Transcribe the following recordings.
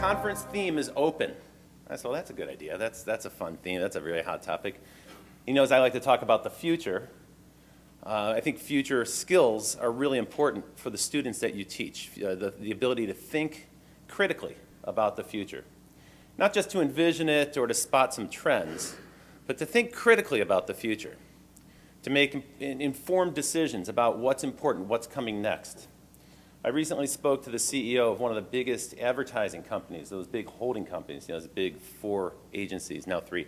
conference theme is open. I said, well, that's a good idea. That's a fun theme. That's a very hot topic. He knows I like to talk about the future. I think future skills are really important for the students that you teach, the ability to think critically about the future. Not just to envision it or to spot some trends, but to think critically about the future, to make informed decisions about what's important, what's coming next. I recently spoke to the CEO of one of the biggest advertising companies, those big holding companies, those big 4 agencies, now 3,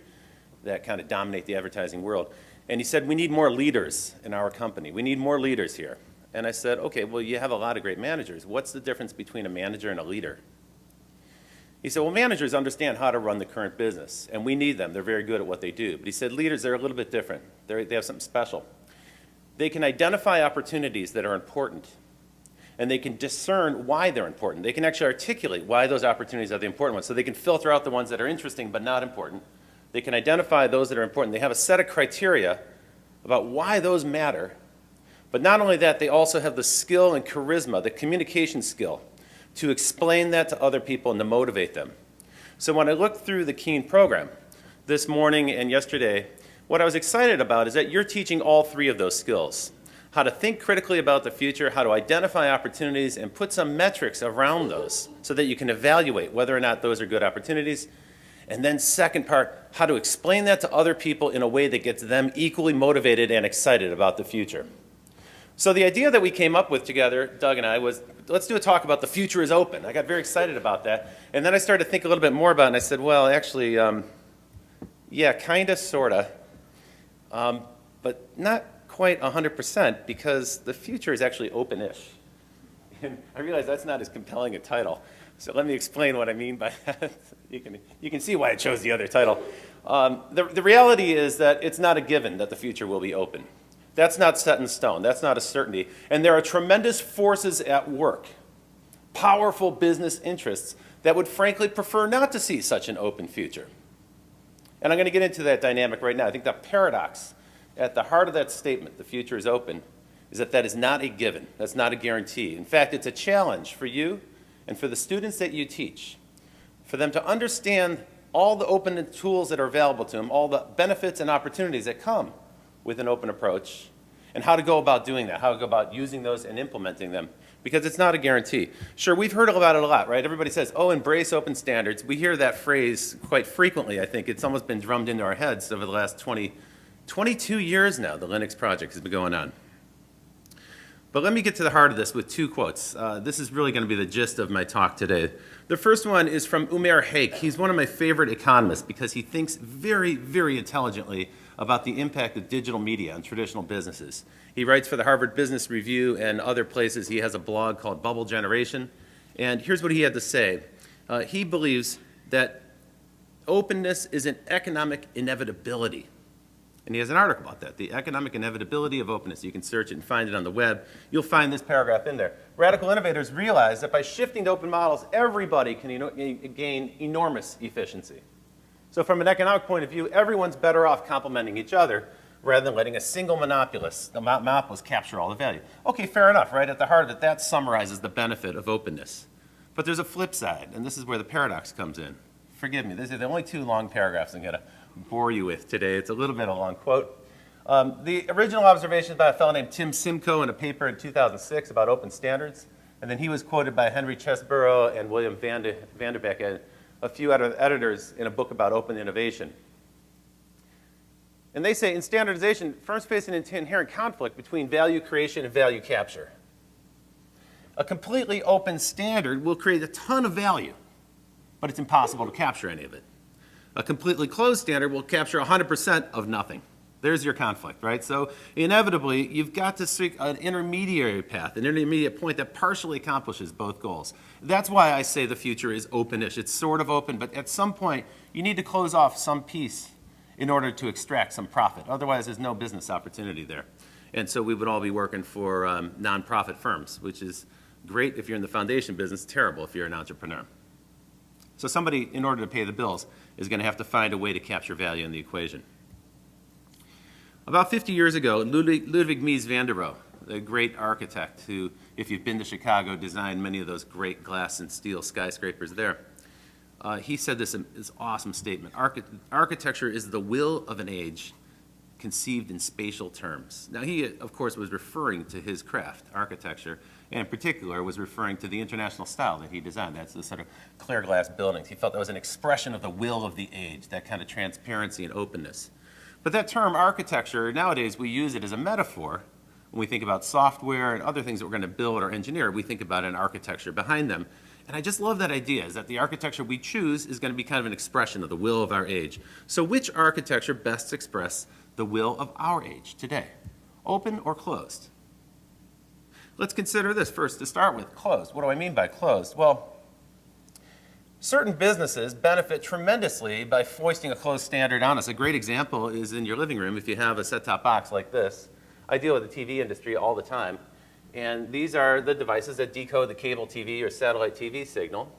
that kind of dominate the advertising world. And he said, we need more leaders in our company. We need more leaders here. And I said, okay, well, you have a lot of great managers. What's the difference between a manager and a leader? He said, well, managers understand how to run the current business, and we need them. They're very good at what they do. But he said, leaders, they're a little bit different. They have something special. They can identify opportunities that are important, and they can discern why they're important. They can actually articulate why those opportunities are the important ones, so they can filter out the ones that are interesting but not important. They can identify those that are important. They have a set of criteria about why those matter. But not only that, they also have the skill and charisma, the communication skill, to explain that to other people and to motivate them. So when I looked through the Keen program this morning and yesterday, what I was excited about is that you're teaching all 3 of those skills. How to think critically about the future, how to identify opportunities, and put some metrics around those so that you can evaluate whether or not those are good opportunities. And then second part, how to explain that to other people in a way that gets them equally motivated and excited about the future. So the idea that we came up with together, Doug and I, was let's do a talk about the future is open. I got very excited about that. And then I started to think a little bit more about it, and I said, well, actually, yeah, kind of, sort of, but not quite 100% because the future is actually open-ish. And I realize that's not as compelling a title. So let me explain what I mean by that. You can see why I chose the other title. The reality is that it's not a given that the future will be open. That's not set in stone. That's not a certainty. And there are tremendous forces at work, powerful business interests that would frankly prefer not to see such an open future. And I'm going to get into that dynamic right now. I think the paradox at the heart of that statement, the future is open, is that that is not a given. That's not a guarantee. In fact, it's a challenge for you and for the students that you teach, for them to understand all the open tools that are available to them, all the benefits and opportunities that come with an open approach, and how to go about doing that, how to go about using those and implementing them, because it's not a guarantee. Sure, we've heard about it a lot, right? Everybody says, oh, embrace open standards. We hear that phrase quite frequently, I think. It's almost been drummed into our heads over the last 22 years now, the Linux project has been going on. But let me get to the heart of this with 2 quotes. This is really going to be the gist of my talk today. The first one is from Umair Haque. He's one of my favorite economists because he thinks very, very intelligently about the impact of digital media on traditional businesses. He writes for the Harvard Business Review and other places. He has a blog called Bubble Generation. And here's what he had to say. He believes that openness is an economic inevitability. And he has an article about that, the economic inevitability of openness. You can search it and find it on the web. You'll find this paragraph in there. Radical innovators realize that by shifting to open models, everybody can gain enormous efficiency. So from an economic point of view, everyone's better off complementing each other rather than letting a single monopolist capture all the value. Okay, fair enough, right? At the heart of it, that summarizes the benefit of openness. But there's a flip side, and this is where the paradox comes in. Forgive me, these are the only 2 long paragraphs I'm going to bore you with today. It's a little bit of a long quote. The original observation is by a fellow named Tim Simcoe in a paper in 2006 about open standards. And then he was quoted by Henry Chesborough and William Vanderbeek and a few other editors in a book about open innovation. And they say, in standardization, firms face an inherent conflict between value creation and value capture. A completely open standard will create a ton of value, but it's impossible to capture any of it. A completely closed standard will capture 100% of nothing. There's your conflict, right? So inevitably, you've got to seek an intermediary path, an intermediate point that partially accomplishes both goals. That's why I say the future is open-ish. It's sort of open, but at some point, you need to close off some piece in order to extract some profit. Otherwise, there's no business opportunity there. And so we would all be working for nonprofit firms, which is great if you're in the foundation business, terrible if you're an entrepreneur. So somebody, in order to pay the bills, is going to have to find a way to capture value in the equation. About 50 years ago, Ludwig Mies van der Rohe, the great architect who, if you've been to Chicago, designed many of those great glass and steel skyscrapers there, He said this awesome statement: architecture is the will of an age conceived in spatial terms. Now, he, of course, was referring to his craft, architecture, and in particular was referring to the international style that he designed. That's the sort of clear glass buildings. He felt that was an expression of the will of the age, that kind of transparency and openness. But that term architecture, nowadays we use it as a metaphor. When we think about software and other things that we're going to build or engineer, we think about an architecture behind them. And I just love that idea, is that the architecture we choose is going to be kind of an expression of the will of our age. So which architecture best express the will of our age today? Open or closed? Let's consider this first to start with, closed. What do I mean by closed? Well, certain businesses benefit tremendously by foisting a closed standard on us. A great example is in your living room if you have a set-top box like this. I deal with the TV industry all the time, and these are the devices that decode the cable TV or satellite TV signal,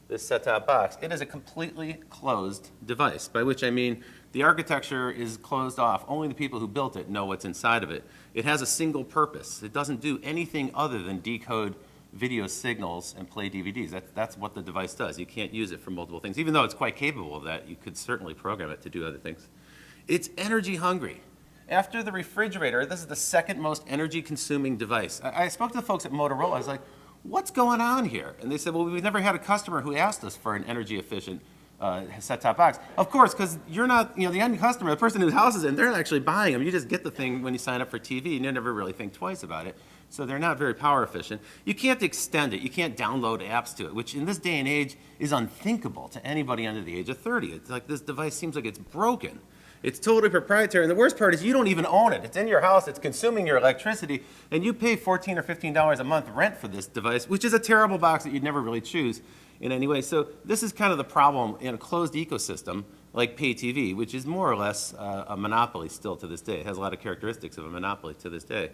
this set-top box. It is a completely closed device, by which I mean the architecture is closed off. Only the people who built it know what's inside of it. It has a single purpose. It doesn't do anything other than decode video signals and play DVDs. That's what the device does. You can't use it for multiple things. Even though it's quite capable of that, you could certainly program it to do other things. It's energy hungry. After the refrigerator, this is the second most energy consuming device. I spoke to the folks at Motorola. I was like, what's going on here? And they said, well, we've never had a customer who asked us for an energy efficient set-top box. Of course, because you're not, the end customer, the person whose house is in, they're not actually buying them. You just get the thing when you sign up for TV, and you never really think twice about it. So they're not very power efficient. You can't extend it. You can't download apps to it, which in this day and age is unthinkable to anybody under the age of 30. It's like this device seems like it's broken. It's totally proprietary, and the worst part is you don't even own it. It's in your house, it's consuming your electricity, and you pay $14 or $15 a month rent for this device, which is a terrible box that you'd never really choose in any way. So this is kind of the problem in a closed ecosystem like pay TV, which is more or less a monopoly still to this day. It has a lot of characteristics of a monopoly to this day.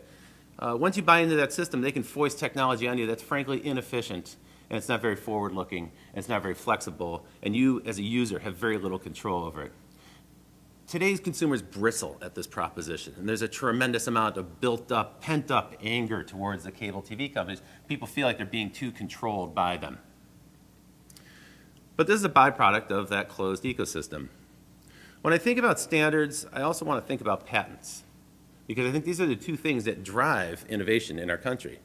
Once you buy into that system, they can foist technology on you that's frankly inefficient, and it's not very forward-looking, and it's not very flexible, and you as a user have very little control over it. Today's consumers bristle at this proposition, and there's a tremendous amount of built-up, pent-up anger towards the cable TV companies. People feel like they're being too controlled by them. But this is a byproduct of that closed ecosystem. When I think about standards, I also want to think about patents, because I think these are the two things that drive innovation in our country.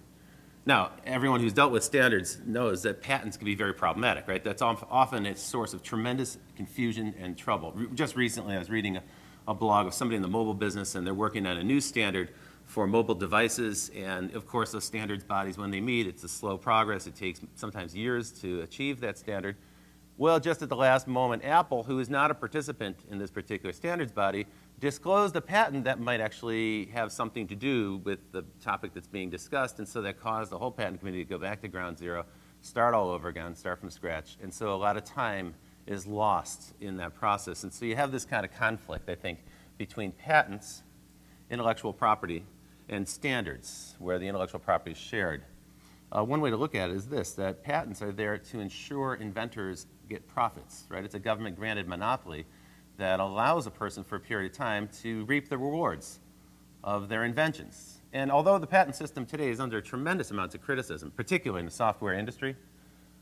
Now, everyone who's dealt with standards knows that patents can be very problematic, right? That's often a source of tremendous confusion and trouble. Just recently, I was reading a blog of somebody in the mobile business, and they're working on a new standard for mobile devices. And of course, the standards bodies, when they meet, it's a slow progress. It takes sometimes years to achieve that standard. Well, just at the last moment, Apple, who is not a participant in this particular standards body, disclosed a patent that might actually have something to do with the topic that's being discussed, and so that caused the whole patent committee to go back to ground zero, start all over again, start from scratch. And so a lot of time is lost in that process. And so you have this kind of conflict, I think, between patents, intellectual property, and standards, where the intellectual property is shared. One way to look at it is this, that patents are there to ensure inventors get profits, right? It's a government-granted monopoly that allows a person for a period of time to reap the rewards of their inventions. And although the patent system today is under tremendous amounts of criticism, particularly in the software industry,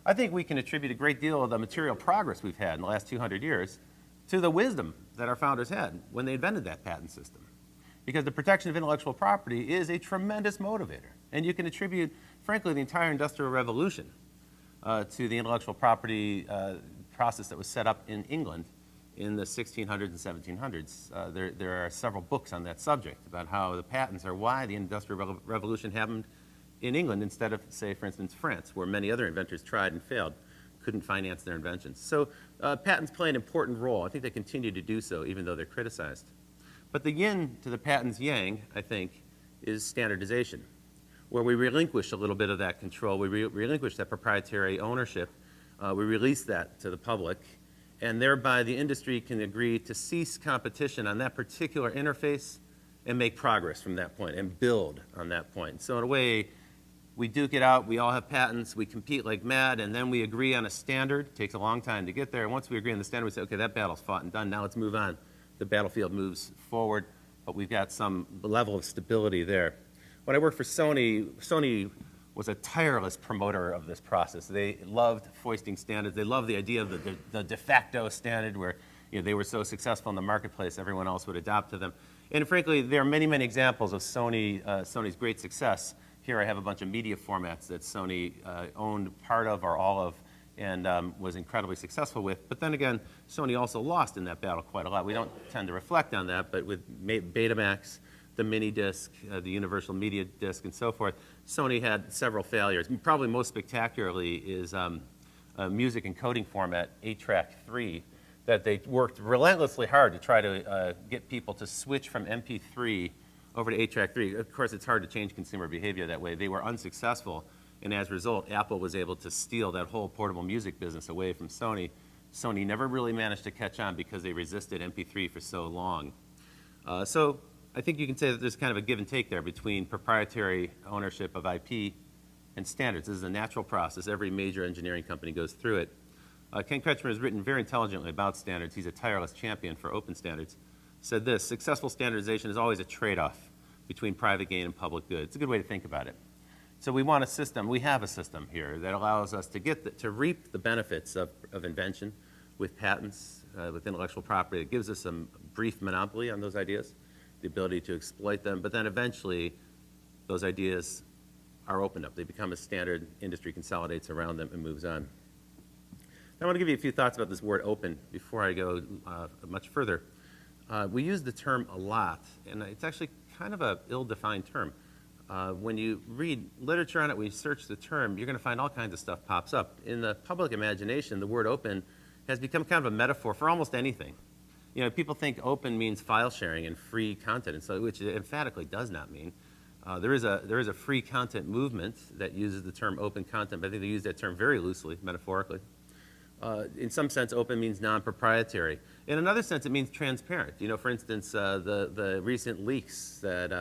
I think we can attribute a great deal of the material progress we've had in the last 200 years to the wisdom that our founders had when they invented that patent system. Because the protection of intellectual property is a tremendous motivator. And you can attribute, frankly, the entire Industrial Revolution to the intellectual property process that was set up in England in the 1600s and 1700s. There are several books on that subject about how the patents are why the Industrial Revolution happened in England instead of, say, for instance, France, where many other inventors tried and failed, couldn't finance their inventions. So patents play an important role. I think they continue to do so, even though they're criticized. But the yin to the patent's yang, I think, is standardization, where we relinquish a little bit of that control. We relinquish that proprietary ownership. We release that to the public, and thereby the industry can agree to cease competition on that particular interface and make progress from that point and build on that point. So in a way, we duke it out. We all have patents. We compete like mad, and then we agree on a standard. It takes a long time to get there. And once we agree on the standard, we say, okay, that battle's fought and done. Now let's move on. The battlefield moves forward, but we've got some level of stability there. When I worked for Sony was a tireless promoter of this process. They loved foisting standards. They loved the idea of the de facto standard where they were so successful in the marketplace, everyone else would adopt to them. And frankly, there are many, many examples of Sony's great success. Here I have a bunch of media formats that Sony owned part of or all of and was incredibly successful with. But then again, Sony also lost in that battle quite a lot. We don't tend to reflect on that, but with Betamax, the mini disc, the universal media disc, and so forth, Sony had several failures. Probably most spectacularly is a music encoding format, 8-track 3, that they worked relentlessly hard to try to get people to switch from MP3 over to 8-track 3. Of course, it's hard to change consumer behavior that way. They were unsuccessful, and as a result, Apple was able to steal that whole portable music business away from Sony. Sony never really managed to catch on because they resisted MP3 for so long. So I think you can say that there's kind of a give and take there between proprietary ownership of IP and standards. This is a natural process. Every major engineering company goes through it. Ken Kretschmer has written very intelligently about standards. He's a tireless champion for open standards. Said this: successful standardization is always a trade-off between private gain and public good. It's a good way to think about it. So we want a system, we have a system here that allows us to reap the benefits of invention with patents, with intellectual property. It gives us some brief monopoly on those ideas, the ability to exploit them, but then eventually those ideas are opened up. They become a standard, industry consolidates around them and moves on. Now, I want to give you a few thoughts about this word open before I go much further. We use the term a lot, and it's actually kind of an ill-defined term. When you read literature on it, when you search the term, you're going to find all kinds of stuff pops up. In the public imagination, the word open has become kind of a metaphor for almost anything. People think open means file sharing and free content, and so, which it emphatically does not mean. There is a free content movement that uses the term open content, but I think they use that term very loosely, metaphorically. In some sense, open means non-proprietary. In another sense, it means transparent. For instance, the recent leaks that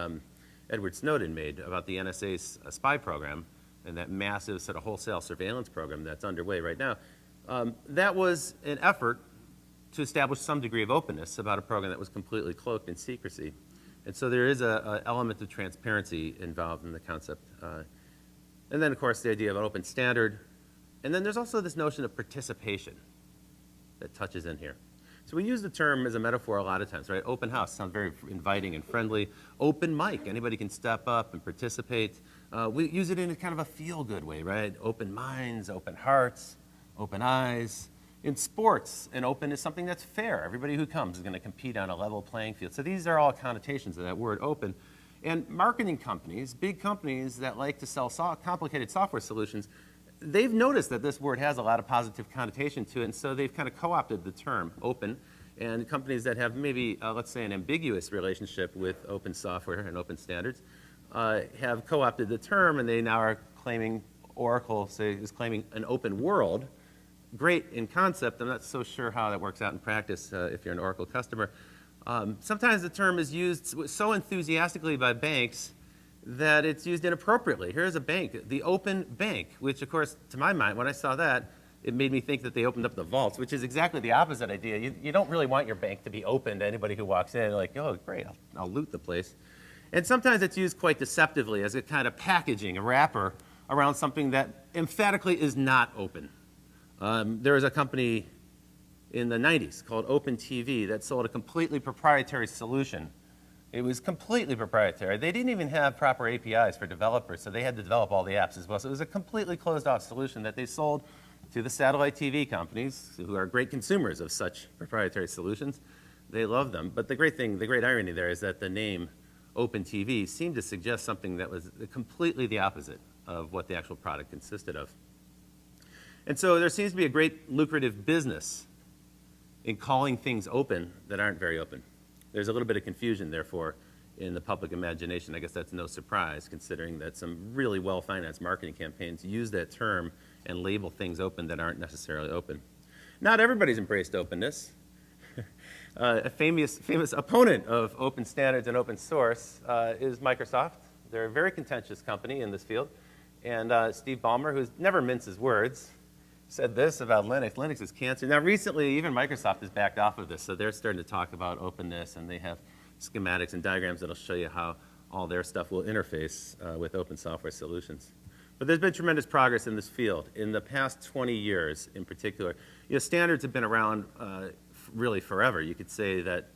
Edward Snowden made about the NSA's spy program and that massive sort of wholesale surveillance program that's underway right now, that was an effort to establish some degree of openness about a program that was completely cloaked in secrecy. And so there is an element of transparency involved in the concept. And then, of course, the idea of an open standard. And then there's also this notion of participation that touches in here. So we use the term as a metaphor a lot of times, right? Open house sounds very inviting and friendly. Open mic, anybody can step up and participate. We use it in a kind of a feel-good way, right? Open minds, open hearts, open eyes. In sports, an open is something that's fair. Everybody who comes is going to compete on a level playing field. So these are all connotations of that word open. And marketing companies, big companies that like to sell complicated software solutions, they've noticed that this word has a lot of positive connotation to it, and so they've kind of co-opted the term open. And companies that have maybe, let's say, an ambiguous relationship with open software and open standards have co-opted the term, and they now are claiming, Oracle is claiming an open world. Great in concept. I'm not so sure how that works out in practice if you're an Oracle customer. Sometimes the term is used so enthusiastically by banks that it's used inappropriately. Here's a bank, the open bank, which, of course, to my mind, when I saw that, it made me think that they opened up the vaults, which is exactly the opposite idea. You don't really want your bank to be open to anybody who walks in, like, oh, great, I'll loot the place. And sometimes it's used quite deceptively as a kind of packaging, a wrapper around something that emphatically is not open. There was a company in the 90s called Open TV that sold a completely proprietary solution. It was completely proprietary. They didn't even have proper APIs for developers, so they had to develop all the apps as well. So it was a completely closed-off solution that they sold to the satellite TV companies, who are great consumers of such proprietary solutions. They love them. But the great irony there is that the name Open TV seemed to suggest something that was completely the opposite of what the actual product consisted of. And so there seems to be a great lucrative business in calling things open that aren't very open. There's a little bit of confusion, therefore, in the public imagination. I guess that's no surprise, considering that some really well-financed marketing campaigns use that term and label things open that aren't necessarily open. Not everybody's embraced openness. A famous opponent of open standards and open source is Microsoft. They're a very contentious company in this field. And Steve Ballmer, who never minces words, said this about Linux. Linux is cancer. Now, recently, even Microsoft has backed off of this, so they're starting to talk about openness, and they have schematics and diagrams that'll show you how all their stuff will interface with open software solutions. But there's been tremendous progress in this field. In the past 20 years in particular, standards have been around really forever. You could say that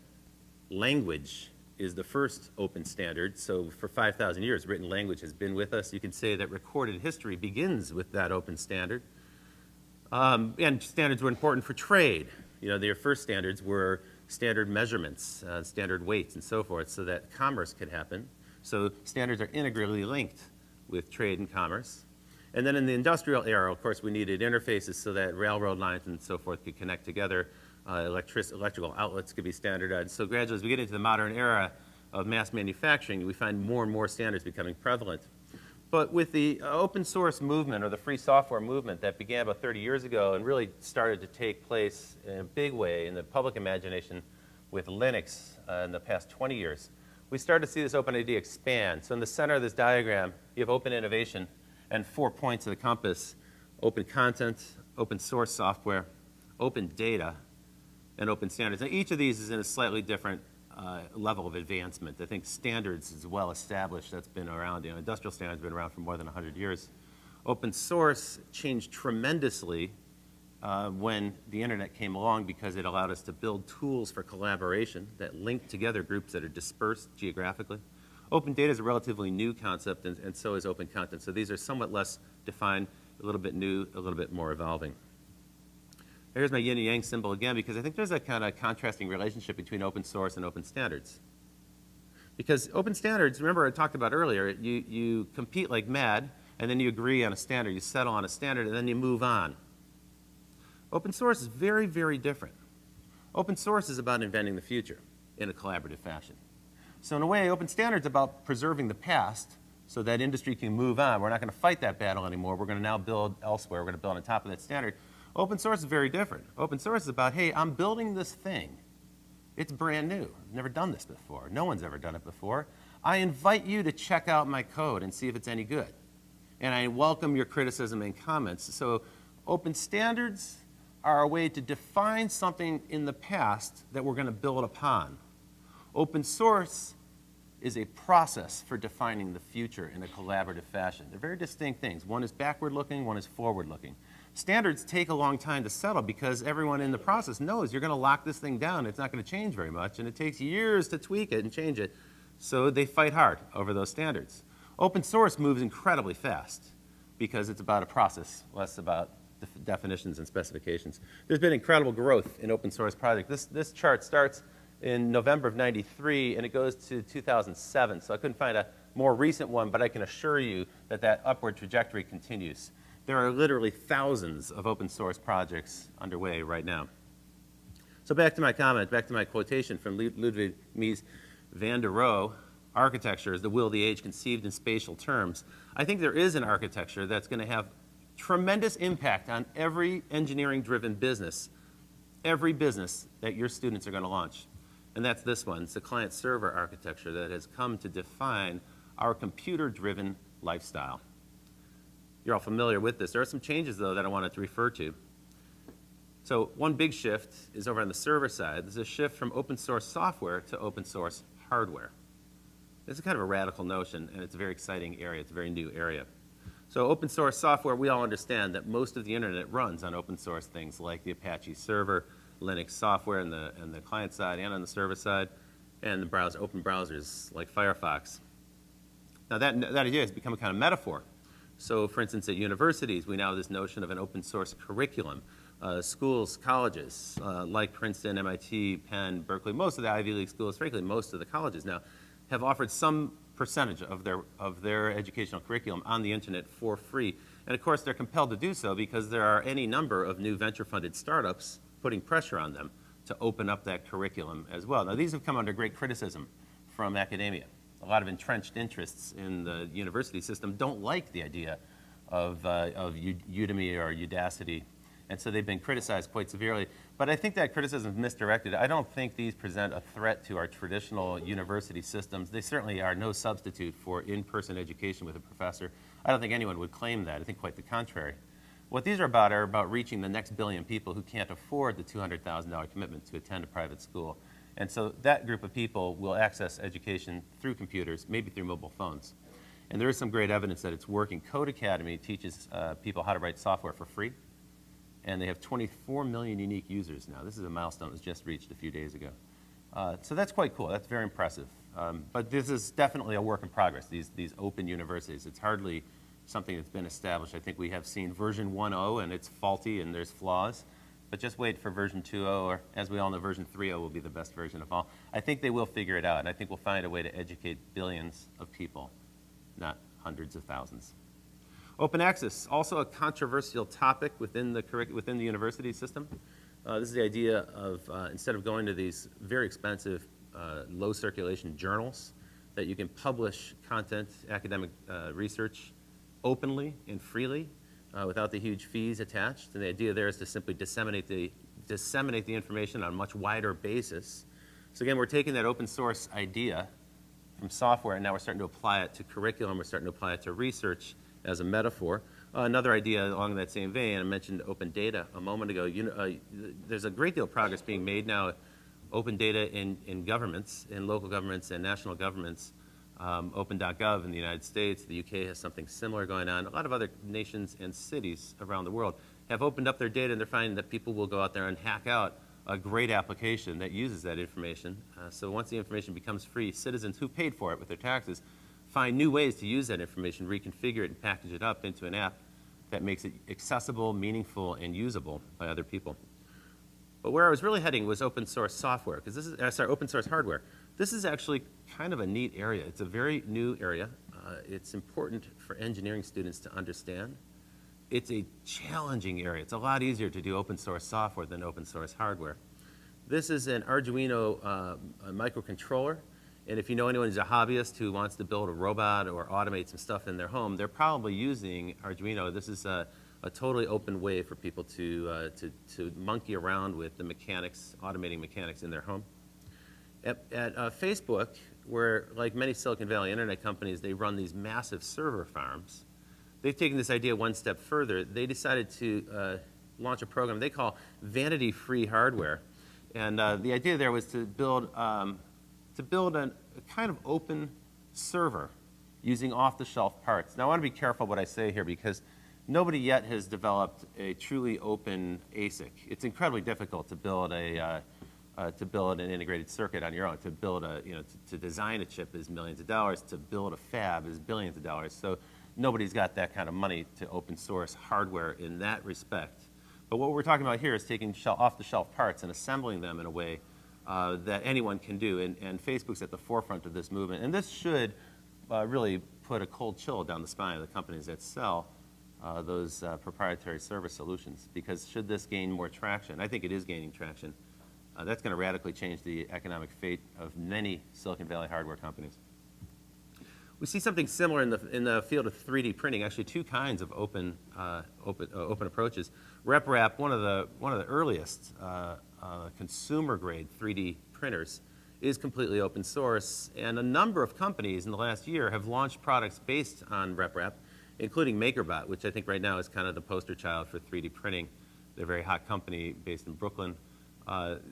language is the first open standard. So for 5,000 years, written language has been with us. You can say that recorded history begins with that open standard. And standards were important for trade. Their first standards were standard measurements, standard weights, and so forth, so that commerce could happen. So standards are integrally linked with trade and commerce. And then in the industrial era, of course, we needed interfaces so that railroad lines and so forth could connect together. Electrical outlets could be standardized. So gradually, as we get into the modern era of mass manufacturing, we find more and more standards becoming prevalent. But with the open source movement or the free software movement that began about 30 years ago and really started to take place in a big way in the public imagination with Linux in the past 20 years, we started to see this open idea expand. So in the center of this diagram, you have open innovation and 4 points of the compass: open content, open source software, open data, and open standards. Now, each of these is in a slightly different level of advancement. I think standards is well established. That's been around. Industrial standards have been around for more than 100 years. Open source changed tremendously when the internet came along because it allowed us to build tools for collaboration that link together groups that are dispersed geographically. Open data is a relatively new concept, and so is open content. So these are somewhat less defined, a little bit new, a little bit more evolving. Here's my yin and yang symbol again, because I think there's a kind of contrasting relationship between open source and open standards. Because open standards, remember I talked about earlier, you compete like mad, and then you agree on a standard, you settle on a standard, and then you move on. Open source is very, very different. Open source is about inventing the future in a collaborative fashion. So in a way, open standards is about preserving the past so that industry can move on. We're not going to fight that battle anymore. We're going to now build elsewhere. We're going to build on top of that standard. Open source is very different. Open source is about, hey, I'm building this thing. It's brand new. I've never done this before. No one's ever done it before. I invite you to check out my code and see if it's any good. And I welcome your criticism and comments. So open standards are a way to define something in the past that we're going to build upon. Open source is a process for defining the future in a collaborative fashion. They're very distinct things. One is backward-looking, one is forward-looking. Standards take a long time to settle because everyone in the process knows you're going to lock this thing down. It's not going to change very much, and it takes years to tweak it and change it. So they fight hard over those standards. Open source moves incredibly fast because it's about a process, less about definitions and specifications. There's been incredible growth in open source projects. This chart starts in November of '93, and it goes to 2007. So I couldn't find a more recent one, but I can assure you that that upward trajectory continues. There are literally thousands of open source projects underway right now. So back to my comment, back to my quotation from Ludwig Mies van der Rohe, architecture is the will of the age conceived in spatial terms. I think there is an architecture that's going to have tremendous impact on every engineering-driven business, every business that your students are going to launch. And that's this one. It's the client-server architecture that has come to define our computer-driven lifestyle. You're all familiar with this. There are some changes, though, that I wanted to refer to. So one big shift is over on the server side. There's a shift from open source software to open source hardware. This is kind of a radical notion, and it's a very exciting area. It's a very new area. So open source software, we all understand that most of the internet runs on open source things like the Apache server, Linux software on the client side and on the server side, and the open browsers like Firefox. Now that idea has become a kind of metaphor. So for instance, at universities, we now have this notion of an open source curriculum. Schools, colleges, like Princeton, MIT, Penn, Berkeley, most of the Ivy League schools, frankly, most of the colleges now, have offered some percentage of their educational curriculum on the internet for free. And of course, they're compelled to do so because there are any number of new venture-funded startups putting pressure on them to open up that curriculum as well. Now, these have come under great criticism from academia. A lot of entrenched interests in the university system don't like the idea of Udemy or Udacity, and so they've been criticized quite severely. But I think that criticism is misdirected. I don't think these present a threat to our traditional university systems. They certainly are no substitute for in-person education with a professor. I don't think anyone would claim that. I think quite the contrary. What these are about reaching the next billion people who can't afford the $200,000 commitment to attend a private school. And so that group of people will access education through computers, maybe through mobile phones. And there is some great evidence that it's working. Code Academy teaches people how to write software for free. And they have 24 million unique users now. This is a milestone that was just reached a few days ago. So that's quite cool. That's very impressive. But this is definitely a work in progress, these open universities. It's hardly something that's been established. I think we have seen version 1.0, and it's faulty and there's flaws. But just wait for version 2.0, or as we all know, version 3.0 will be the best version of all. I think they will figure it out, and I think we'll find a way to educate billions of people, not hundreds of thousands. Open access, also a controversial topic within the university system. This is the idea of, instead of going to these very expensive, low circulation journals, that you can publish content, academic research openly and freely without the huge fees attached. And the idea there is to simply disseminate the information on a much wider basis. So again, we're taking that open source idea from software, and now we're starting to apply it to curriculum, we're starting to apply it to research as a metaphor. Another idea along that same vein, I mentioned open data a moment ago. There's a great deal of progress being made now, open data in governments, in local governments and national governments. Open.gov in the United States, the UK has something similar going on. A lot of other nations and cities around the world have opened up their data, and they're finding that people will go out there and hack out a great application that uses that information. So once the information becomes free, citizens who paid for it with their taxes find new ways to use that information, reconfigure it, and package it up into an app that makes it accessible, meaningful, and usable by other people. But where I was really heading was open source software, because this is, open source hardware. This is actually kind of a neat area. It's a very new area. It's important for engineering students to understand. It's a challenging area. It's a lot easier to do open source software than open source hardware. This is an Arduino microcontroller. And if you know anyone who's a hobbyist who wants to build a robot or automate some stuff in their home, they're probably using Arduino. This is a totally open way for people to monkey around with the mechanics, automating mechanics in their home. At Facebook, where like many Silicon Valley internet companies, they run these massive server farms. They've taken this idea one step further. They decided to launch a program they call vanity-free hardware. And the idea there was to build a kind of open server using off-the-shelf parts. Now, I want to be careful what I say here, because nobody yet has developed a truly open ASIC. It's incredibly difficult to build an integrated circuit on your own. To build to design a chip is millions of dollars. To build a fab is billions of dollars. So nobody's got that kind of money to open source hardware in that respect. But what we're talking about here is taking off-the-shelf parts and assembling them in a way that anyone can do, and Facebook's at the forefront of this movement. And this should really put a cold chill down the spine of the companies that sell those proprietary server solutions, because should this gain more traction, I think it is gaining traction, that's going to radically change the economic fate of many Silicon Valley hardware companies. We see something similar in the field of 3D printing. Actually, two kinds of open approaches. RepRap, one of the earliest consumer-grade 3D printers, is completely open source, and a number of companies in the last year have launched products based on RepRap, including MakerBot, which I think right now is kind of the poster child for 3D printing. They're a very hot company based in Brooklyn.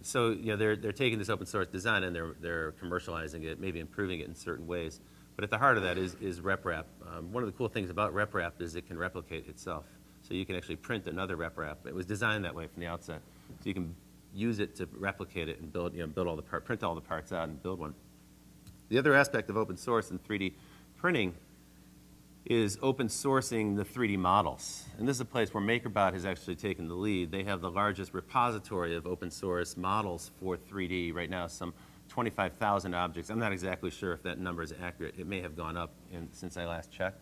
So they're taking this open source design and they're commercializing it, maybe improving it in certain ways. But at the heart of that is RepRap. One of the cool things about RepRap is it can replicate itself. So you can actually print another RepRap. It was designed that way from the outset. So you can use it to replicate it and print all the parts out and build one. The other aspect of open source and 3D printing is open sourcing the 3D models. And this is a place where MakerBot has actually taken the lead. They have the largest repository of open source models for 3D right now, some 25,000 objects. I'm not exactly sure if that number is accurate. It may have gone up since I last checked.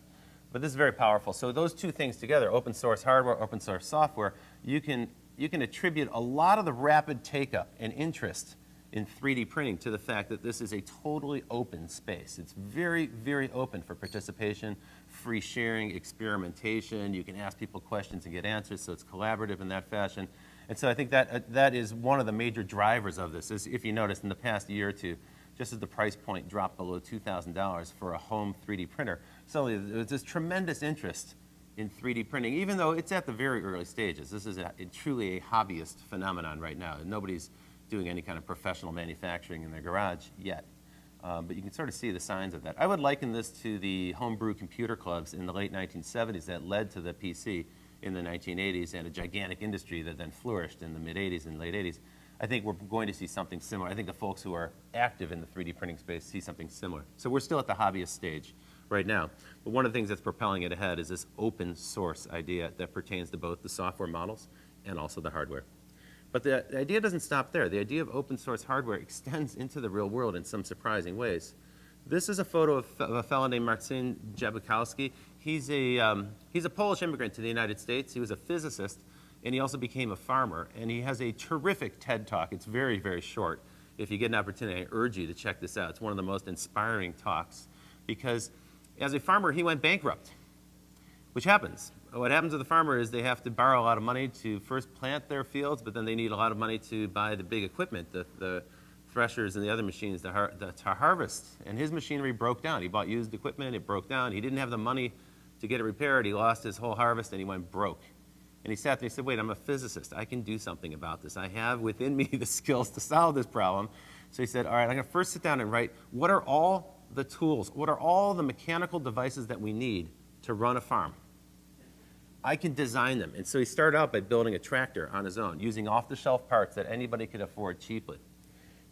But this is very powerful. So those two things together, open source hardware, open source software, you can attribute a lot of the rapid take-up and interest in 3D printing to the fact that this is a totally open space. It's very, very open for participation, free sharing, experimentation. You can ask people questions and get answers, so it's collaborative in that fashion. And so I think that is one of the major drivers of this. Is, if you notice, in the past year or two, just as the price point dropped below $2,000 for a home 3D printer, suddenly there's this tremendous interest in 3D printing, even though it's at the very early stages. This is truly a hobbyist phenomenon right now. Nobody's doing any kind of professional manufacturing in their garage yet. But you can sort of see the signs of that. I would liken this to the homebrew computer clubs in the late 1970s that led to the PC in the 1980s and a gigantic industry that then flourished in the mid-80s and late 80s. I think we're going to see something similar. I think the folks who are active in the 3D printing space see something similar. So we're still at the hobbyist stage right now. But one of the things that's propelling it ahead is this open source idea that pertains to both the software models and also the hardware. But the idea doesn't stop there. The idea of open source hardware extends into the real world in some surprising ways. This is a photo of a fellow named Marcin Jabłkowski. He's a Polish immigrant to the United States. He was a physicist, and he also became a farmer. And he has a terrific TED Talk. It's very, very short. If you get an opportunity, I urge you to check this out. It's one of the most inspiring talks because as a farmer, he went bankrupt, which happens. What happens to the farmer is they have to borrow a lot of money to first plant their fields, but then they need a lot of money to buy the big equipment, the threshers and the other machines to harvest. And his machinery broke down. He bought used equipment, it broke down. He didn't have the money to get it repaired. He lost his whole harvest and he went broke. And he sat there and he said, wait, I'm a physicist. I can do something about this. I have within me the skills to solve this problem. So he said, all right, I'm going to first sit down and write, what are all the tools, what are all the mechanical devices that we need to run a farm? I can design them. And so he started out by building a tractor on his own, using off-the-shelf parts that anybody could afford cheaply.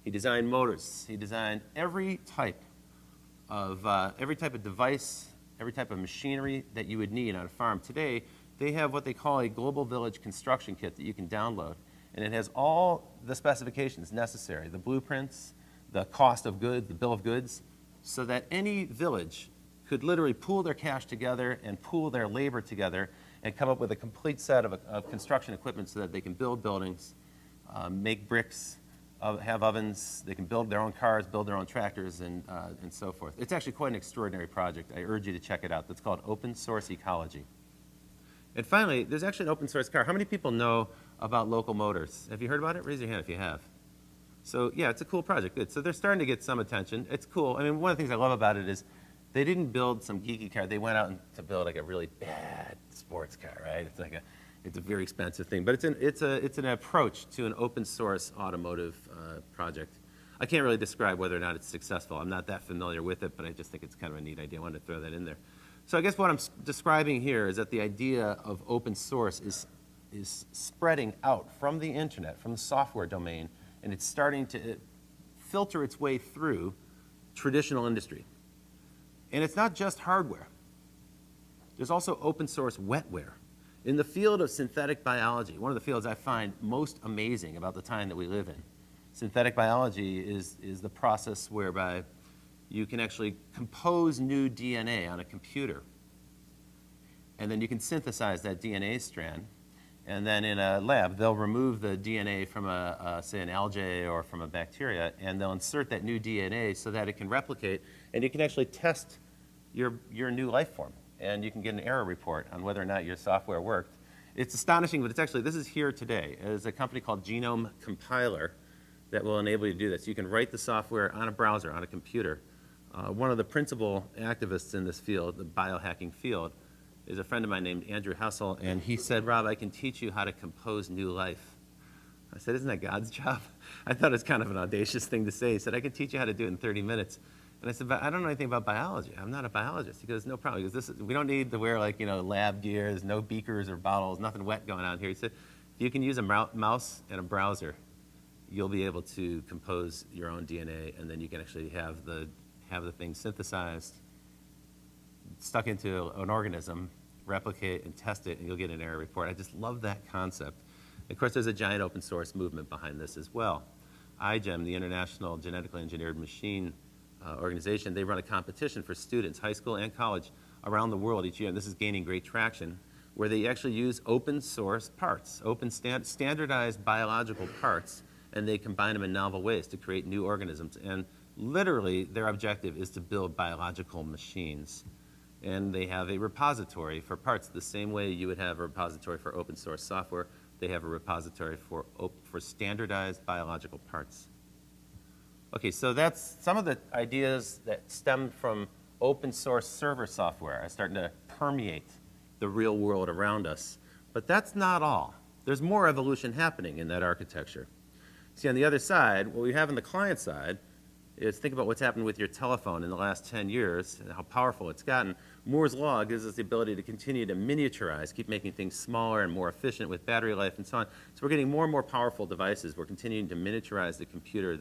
He designed motors. He designed every type of device, every type of machinery that you would need on a farm. Today, they have what they call a global village construction kit that you can download. And it has all the specifications necessary, the blueprints, the cost of goods, the bill of goods, so that any village could literally pool their cash together and pool their labor together and come up with a complete set of construction equipment so that they can build buildings, make bricks, have ovens, they can build their own cars, build their own tractors, and so forth. It's actually quite an extraordinary project. I urge you to check it out. That's called Open Source Ecology. And finally, there's actually an open source car. How many people know about Local Motors? Have you heard about it? Raise your hand if you have. So yeah, it's a cool project. Good. So they're starting to get some attention. It's cool. I mean, one of the things I love about it is they didn't build some geeky car. They went out to build like a really bad sports car, right? It's a very expensive thing, but it's an approach to an open source automotive project. I can't really describe whether or not it's successful. I'm not that familiar with it, but I just think it's kind of a neat idea. I wanted to throw that in there. So I guess what I'm describing here is that the idea of open source is spreading out from the internet, from the software domain, and it's starting to filter its way through traditional industry. And it's not just hardware. There's also open source wetware. In the field of synthetic biology, one of the fields I find most amazing about the time that we live in, synthetic biology is the process whereby you can actually compose new DNA on a computer. And then you can synthesize that DNA strand. And then in a lab, they'll remove the DNA from, say, an algae or from a bacteria, and they'll insert that new DNA so that it can replicate, and you can actually test your new life form. And you can get an error report on whether or not your software worked. It's astonishing, but it's actually, this is here today. There's a company called Genome Compiler that will enable you to do this. You can write the software on a browser, on a computer. One of the principal activists in this field, the biohacking field, is a friend of mine named Andrew Hessel, and he said, Rob, I can teach you how to compose new life. I said, isn't that God's job? I thought it was kind of an audacious thing to say. He said, I can teach you how to do it in 30 minutes. And I said, but I don't know anything about biology. I'm not a biologist. He goes, no problem. He goes, we don't need to wear lab gear. There's no beakers or bottles, nothing wet going on here. He said, if you can use a mouse and a browser, you'll be able to compose your own DNA, and then you can actually have the thing synthesized, stuck into an organism, replicate and test it, and you'll get an error report. I just love that concept. Of course, there's a giant open source movement behind this as well. IGEM, the International Genetically Engineered Machine organization, they run a competition for students, high school and college, around the world each year, and this is gaining great traction, where they actually use open source parts, standardized biological parts, and they combine them in novel ways to create new organisms. And literally, their objective is to build biological machines. And they have a repository for parts the same way you would have a repository for open source software. They have a repository for standardized biological parts. Okay, so that's some of the ideas that stem from open source server software are starting to permeate the real world around us. But that's not all. There's more evolution happening in that architecture. See, on the other side, what we have on the client side is think about what's happened with your telephone in the last 10 years and how powerful it's gotten. Moore's Law gives us the ability to continue to miniaturize, keep making things smaller and more efficient with battery life and so on. So we're getting more and more powerful devices. We're continuing to miniaturize the computer.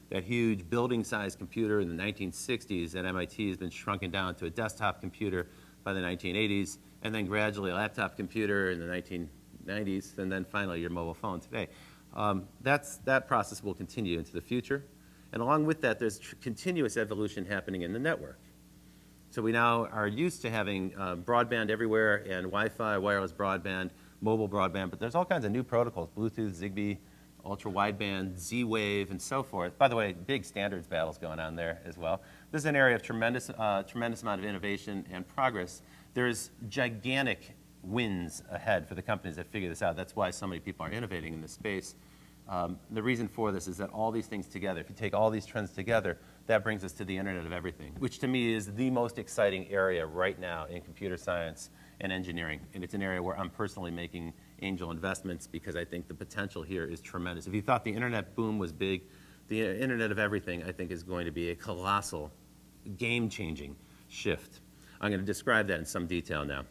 That huge building-sized computer in the 1960s at MIT has been shrunken down to a desktop computer by the 1980s, and then gradually a laptop computer in the 1990s, and then finally your mobile phone today. That process will continue into the future. And along with that, there's continuous evolution happening in the network. So we now are used to having broadband everywhere and Wi-Fi, wireless broadband, mobile broadband, but there's all kinds of new protocols, Bluetooth, Zigbee, ultra-wideband, Z-Wave, and so forth. By the way, big standards battles going on there as well. This is an area of tremendous amount of innovation and progress. There's gigantic wins ahead for the companies that figure this out. That's why so many people are innovating in this space. The reason for this is that all these things together, if you take all these trends together, that brings us to the Internet of Everything, which to me is the most exciting area right now in computer science and engineering. And it's an area where I'm personally making angel investments because I think the potential here is tremendous. If you thought the Internet boom was big, the Internet of Everything, I think, is going to be a colossal, game-changing shift. I'm going to describe that in some detail now.